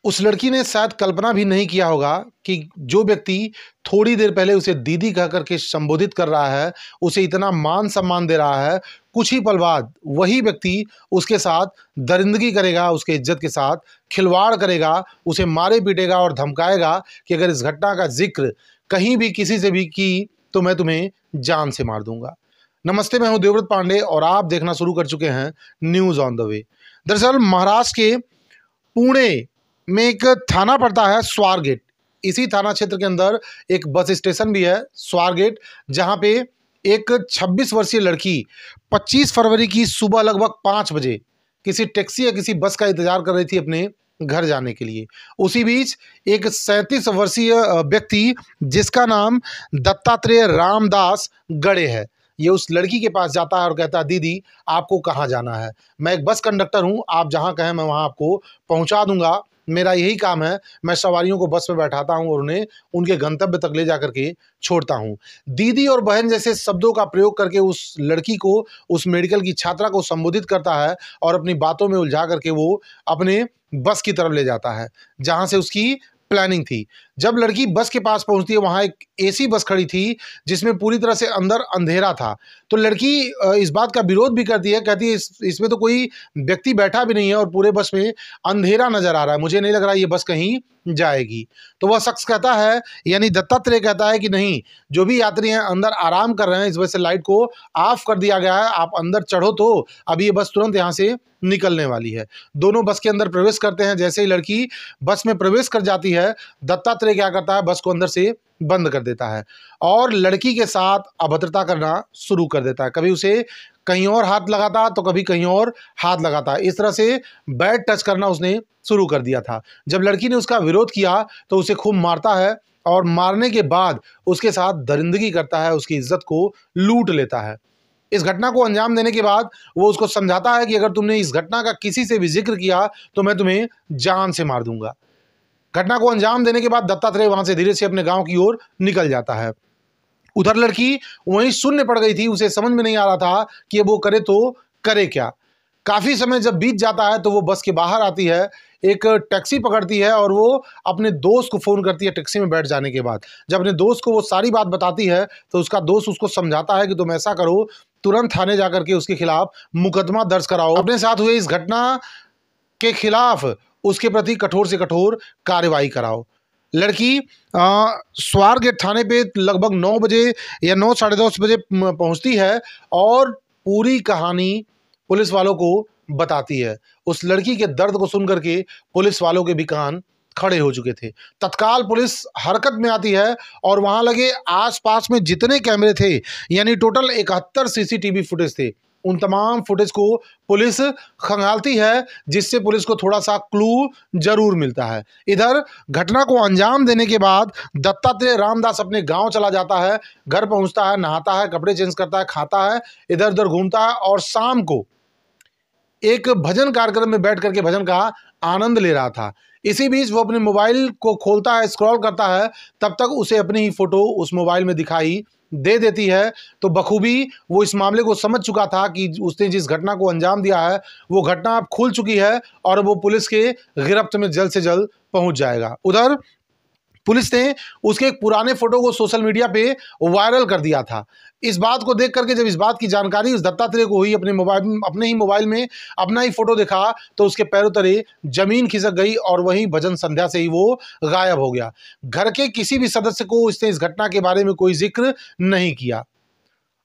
उस लड़की ने शायद कल्पना भी नहीं किया होगा कि जो व्यक्ति थोड़ी देर पहले उसे दीदी कह करके संबोधित कर रहा है, उसे इतना मान सम्मान दे रहा है, कुछ ही पल बाद वही व्यक्ति उसके साथ दरिंदगी करेगा, उसके इज्जत के साथ खिलवाड़ करेगा, उसे मारे पीटेगा और धमकाएगा कि अगर इस घटना का जिक्र कहीं भी किसी से भी की तो मैं तुम्हें जान से मार दूंगा। नमस्ते, मैं हूं देवव्रत पांडे और आप देखना शुरू कर चुके हैं न्यूज़ ऑन द वे। दरअसल महाराष्ट्र के पुणे में एक थाना पड़ता है स्वारगेट। इसी थाना क्षेत्र के अंदर एक बस स्टेशन भी है स्वारगेट, जहां पे एक 26 वर्षीय लड़की 25 फरवरी की सुबह लगभग 5 बजे किसी टैक्सी या किसी बस का इंतजार कर रही थी अपने घर जाने के लिए। उसी बीच एक 37 वर्षीय व्यक्ति जिसका नाम दत्तात्रेय रामदास गड़े है, ये उस लड़की के पास जाता है और कहता है, दीदी आपको कहाँ जाना है? मैं एक बस कंडक्टर हूँ, आप जहाँ कहें मैं वहाँ आपको पहुँचा दूंगा। मेरा यही काम है, मैं सवारियों को बस में बैठाता हूँ और उन्हें उनके गंतव्य तक ले जा करके छोड़ता हूँ। दीदी और बहन जैसे शब्दों का प्रयोग करके उस लड़की को, उस मेडिकल की छात्रा को संबोधित करता है और अपनी बातों में उलझा करके वो अपने बस की तरफ ले जाता है जहाँ से उसकी प्लानिंग थी। जब लड़की बस के पास पहुंचती है, वहां एक एसी बस खड़ी थी जिसमें पूरी तरह से अंदर अंधेरा था। तो लड़की इस बात का विरोध भी करती है, कहती है इसमें तो कोई व्यक्ति बैठा भी नहीं है और पूरे बस में अंधेरा नजर आ रहा है, मुझे नहीं लग रहा ये बस कहीं जाएगी। तो वह शख्स कहता है, यानी दत्तात्रेय कहता है कि नहीं, जो भी यात्री हैं अंदर आराम कर रहे हैं, इस वजह से लाइट को ऑफ कर दिया गया है, आप अंदर चढ़ो तो अभी ये बस तुरंत यहाँ से निकलने वाली है। दोनों बस के अंदर प्रवेश करते हैं। जैसे ही लड़की बस में प्रवेश कर जाती है, दत्तात्रेय क्या करता है, बस को अंदर से बंद कर देता है और लड़की के साथ अभद्रता करना शुरू कर देता है। कभी उसे कहीं और हाथ लगाता तो कभी कहीं और हाथ लगाता। इस तरह से बैड टच करना उसने शुरू कर दिया था। जब लड़की ने उसका विरोध किया तो उसे खूब मारता है और मारने के बाद उसके साथ दरिंदगी करता है, उसकी इज्जत को लूट लेता है। इस घटना को अंजाम देने के बाद वो उसको समझाता है कि अगर तुमने इस घटना का किसी से भी जिक्र किया तो मैं तुम्हें जान से मार दूंगा। घटना को अंजाम देने के बाद दत्तात्रेय वहां से धीरे से अपने गांव की ओर निकल जाता है। उधर लड़की वहीं शून्य पड़ गई थी, उसे समझ में नहीं आ रहा था कि वो करे तो करे क्या। काफी समय जब बीत जाता है तो वो बस के बाहर आती है, एक टैक्सी पकड़ती है और वो अपने दोस्त को फोन करती है। टैक्सी में बैठ जाने के बाद जब अपने दोस्त को वो सारी बात बताती है तो उसका दोस्त उसको समझाता है कि तुम ऐसा करो, तुरंत थाने जाकर के उसके खिलाफ मुकदमा दर्ज कराओ, अपने साथ हुए इस घटना के खिलाफ उसके प्रति कठोर से कठोर कार्रवाई कराओ। लड़की स्वारगेट थाने पे लगभग 9 बजे या 9 साढ़े 10 बजे पहुंचती है और पूरी कहानी पुलिस वालों को बताती है। उस लड़की के दर्द को सुन करके पुलिस वालों के भी कान खड़े हो चुके थे। तत्काल पुलिस हरकत में आती है और वहां लगे आसपास में जितने कैमरे थे, यानी टोटल 71 सीसीटीवी फुटेज थे, उन तमाम फुटेज को पुलिस खंगालती है, जिससे पुलिस को थोड़ा सा क्लू जरूर मिलता है। इधर घटना को अंजाम देने के बाद दत्तात्रेय रामदास अपने गांव चला जाता है, घर पहुंचता है, नहाता है, कपड़े चेंज करता है, खाता है, इधर उधर घूमता है और शाम को एक भजन कार्यक्रम में बैठ करके भजन का आनंद ले रहा था। इसी बीच वो अपने मोबाइल को खोलता है, स्क्रॉल करता है, तब तक उसे अपनी ही फोटो उस मोबाइल में दिखाई दे देती है। तो बखूबी वो इस मामले को समझ चुका था कि उसने जिस घटना को अंजाम दिया है वो घटना अब खुल चुकी है और वो पुलिस के गिरफ्त में जल्द से जल्द पहुंच जाएगा। उधर पुलिस ने उसके एक पुराने फोटो को सोशल मीडिया पे वायरल कर दिया था। इस बात को देख करके जब इस बात की जानकारी उस दत्तात्रेय को हुई, अपने ही मोबाइल में अपना ही फोटो देखा तो उसके पैरों तले जमीन खिसक गई और वहीं भजन संध्या से ही वो गायब हो गया। घर के किसी भी सदस्य को उसने इस घटना के बारे में कोई जिक्र नहीं किया।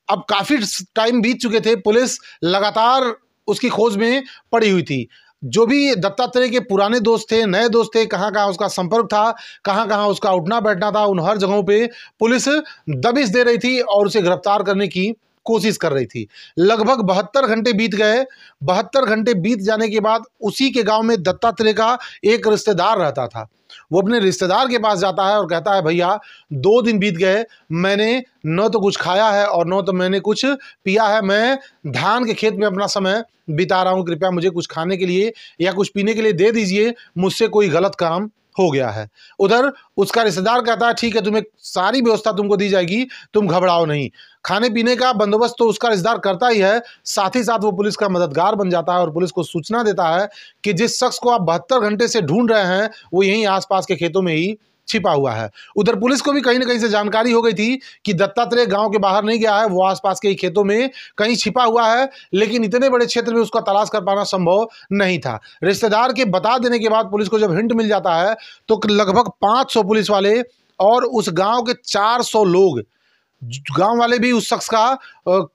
अब काफी टाइम बीत चुके थे, पुलिस लगातार उसकी खोज में पड़ी हुई थी। जो भी दत्तात्रेय के पुराने दोस्त थे, नए दोस्त थे, कहाँ कहाँ उसका संपर्क था, कहाँ कहाँ उसका उठना बैठना था, उन हर जगहों पे पुलिस दबिश दे रही थी और उसे गिरफ्तार करने की कोशिश कर रही थी। लगभग 72 घंटे बीत गए। 72 घंटे बीत जाने के बाद उसी के गांव में दत्तात्रेय का एक रिश्तेदार रहता था। वो अपने रिश्तेदार के पास जाता है और कहता है, भैया 2 दिन बीत गए, मैंने न तो कुछ खाया है और न तो मैंने कुछ पिया है, मैं धान के खेत में अपना समय बिता रहा हूँ, कृपया मुझे कुछ खाने के लिए या कुछ पीने के लिए दे दीजिए, मुझसे कोई गलत काम हो गया है। उधर उसका रिश्तेदार कहता है ठीक है, तुम्हें सारी व्यवस्था तुमको दी जाएगी, तुम घबराओ नहीं। खाने पीने का बंदोबस्त तो उसका रिश्तेदार करता ही है, साथ ही साथ वो पुलिस का मददगार बन जाता है और पुलिस को सूचना देता है कि जिस शख्स को आप 72 घंटे से ढूंढ रहे हैं वो यहीं आसपास के खेतों में ही छिपा हुआ है। उधर पुलिस को भी कहीं ना कहीं से जानकारी हो गई थी कि दत्तात्रेय गांव के बाहर नहीं गया है, वो आसपास के ही खेतों में कहीं छिपा हुआ है, लेकिन इतने बड़े क्षेत्र में उसका तलाश कर पाना संभव नहीं था। रिश्तेदार के बता देने के बाद पुलिस को जब हिंट मिल जाता है तो लगभग 500 पुलिस वाले और उस गांव के 400 लोग, गांव वाले भी उस शख्स का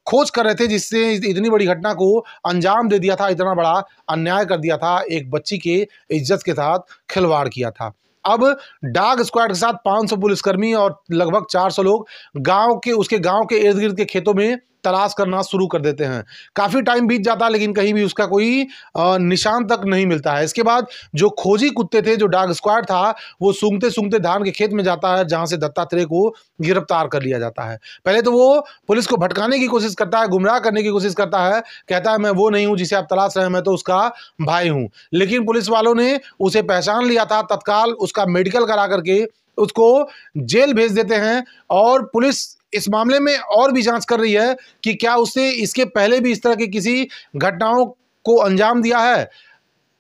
खोज कर रहे थे जिससे इतनी बड़ी घटना को अंजाम दे दिया था, इतना बड़ा अन्याय कर दिया था, एक बच्ची के इज्जत के साथ खिलवाड़ किया था। अब डॉग स्क्वाड के साथ 500 पुलिसकर्मी और लगभग 400 लोग उसके गांव के इर्द गिर्द के खेतों में तलाश करना शुरू कर देते हैं। काफी टाइम बीत जाता है लेकिन कहीं भी उसका कोई निशान तक नहीं मिलता है। इसके बाद जो खोजी कुत्ते थे, जो डॉग स्क्वाड था, वो सूंघते सूंघते धान के खेत में जाता है जहां से दत्तात्रेय को गिरफ्तार कर लिया जाता है। पहले तो वो पुलिस को भटकाने की कोशिश करता है, गुमराह करने की कोशिश करता है, कहता है मैं वो नहीं हूं जिसे आप तलाश रहे हैं, मैं तो उसका भाई हूं। लेकिन पुलिस वालों ने उसे पहचान लिया था, तत्काल उसका मेडिकल करा करके उसको जेल भेज देते हैं। और पुलिस इस मामले में और भी जांच कर रही है कि क्या उसने इसके पहले भी इस तरह की किसी घटनाओं को अंजाम दिया है।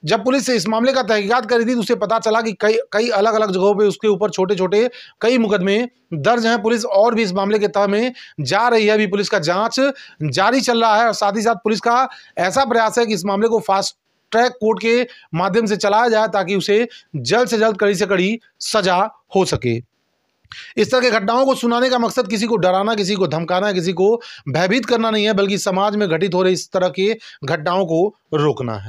जब पुलिस इस मामले का तहकीकात कर रही थी तो उसे पता चला कि कई अलग अलग जगहों पे उसके ऊपर छोटे छोटे कई मुकदमे दर्ज हैं। पुलिस और भी इस मामले के तह में जा रही है, अभी पुलिस का जांच जारी चल रहा है और साथ ही साथ पुलिस का ऐसा प्रयास है कि इस मामले को फास्ट ट्रैक कोर्ट के माध्यम से चलाया जाए ताकि उसे जल्द से जल्द कड़ी से कड़ी सजा हो सके। इस तरह की घटनाओं को सुनाने का मकसद किसी को डराना, किसी को धमकाना, किसी को भयभीत करना नहीं है, बल्कि समाज में घटित हो रही इस तरह की घटनाओं को रोकना है।